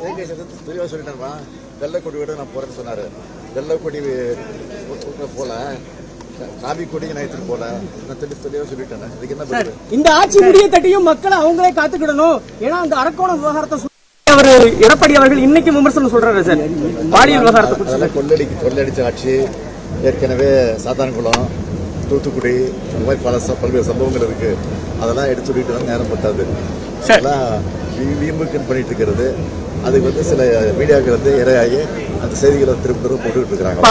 தெளிவாக சொல்லிட்டேன்ப்பா. வெள்ளக்கொடி விட நான் போறேன்னு சொன்னாரு. வெள்ளக்கொடி போல காவி கொடியை நான் எடுத்துட்டு போல நான் தெளிவாக சொல்லிட்டேன். இதுக்கு என்ன பதில்? இந்த ஆட்சி முடிய தட்டியும் மக்களை அவங்களே காத்துக்கிடணும். ஏன்னா அந்த அரக்கோணம் விவகாரத்தை அவர் எடப்பாடி அவர்கள் இன்னைக்கு விமர்சனம் சொல்றாரு சார். பாலியல் விவகாரத்தை கொள்ளடிச்ச ஆட்சி. ஏற்கனவே சாத்தான்குளம், தூத்துக்குடி இந்த மாதிரி பல்வேறு சம்பவங்கள் இருக்கு. அதெல்லாம் எடுத்து சொல்லிட்டு தான் நேரம் பத்தாது. அதெல்லாம் வீம்புக்குன்னு பண்ணிட்டு இருக்கிறது. அதுக்கு வந்து சில மீடியாக்கள் வந்து இரையாகி அந்த செய்திகளை திரும்ப போட்டுக்கிட்டு இருக்காங்க.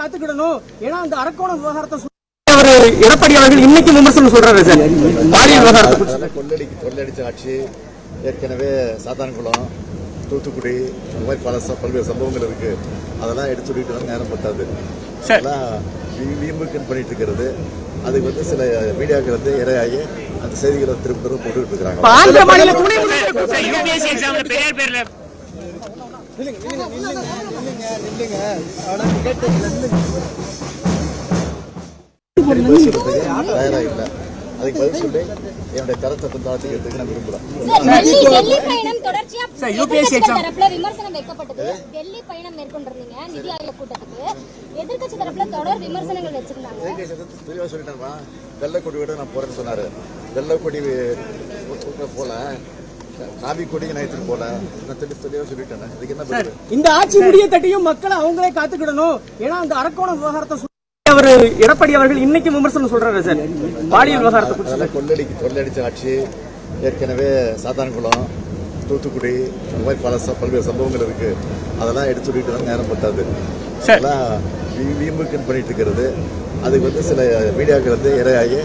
காத்துக்கிடணும். ஏன்னா அந்த அரக்கோணம் விவகாரத்தை எடப்பாடி அவர்கள் இன்னைக்கு விமர்சனம் சொல்றாரு சார். பாலியல் விவகாரத்தை கொள்ளடிச்ச ஆட்சி. ஏற்கனவே சாத்தான்குளம், தூத்துக்குடி இந்த மாதிரி பல்வேறு சம்பவங்கள் இருக்கு. அதெல்லாம் எடுத்து சொல்லிட்டு தான் நேரம் பத்தாது. அதெல்லாம் வீம்புக்குன்னு பண்ணிட்டு இருக்கிறது. அதுக்கு வந்து சில மீடியாக்கள் வந்து இரையாகி அந்த செய்திகளை திரும்ப போட்டுக்கிட்டு இருக்காங்க. தயாரா இல்ல. அதுக்கு பதில் சொல்லி என்னுடைய கருத்தை பின்தாழ்த்துக்கிறதுக்கு நான் விரும்புறேன். விமர்சனம் வைக்கப்பட்டது. டெல்லி பயணம் மேற்கொண்டிருந்தீங்க நிதி ஆயோக் கூட்டத்துக்கு. எதிர்க்கட்சி தரப்புல தொடர் விமர்சனங்கள் வச்சிருந்தாங்க. தெளிவா சொல்லிட்டேன்ப்பா. வெள்ளக்கொடி விட நான் போறேன்னு சொன்னாரு. வெள்ளக்கொடி போல காவி கொடியை நான் எடுத்துட்டு போல நான் தெளிவா சொல்லிட்டேன். இதுக்கு என்ன பதில்? இந்த ஆட்சி முடிய தட்டியும் மக்களை அவங்களே காத்துக்கிடணும். ஏன்னா அந்த அரக்கோணம் விவகாரத்தை அவர் எடப்பாடி அவர்கள் இன்னைக்கு விமர்சனம் சொல்றாரு சார். பாலியல் விவகாரத்தை கொள்ளடிச்ச ஆட்சி. ஏற்கனவே சாத்தான்குளம், தூத்துக்குடி இந்த மாதிரி பல்வேறு சம்பவங்கள் இருக்கு. அதெல்லாம் எடுத்து சொல்லிட்டு தான் நேரம் பத்தாது. அதெல்லாம் வீம்புக்குன்னு பண்ணிட்டு இருக்கிறது. அதுக்கு வந்து சில மீடியாக்கள் வந்து இரையாகி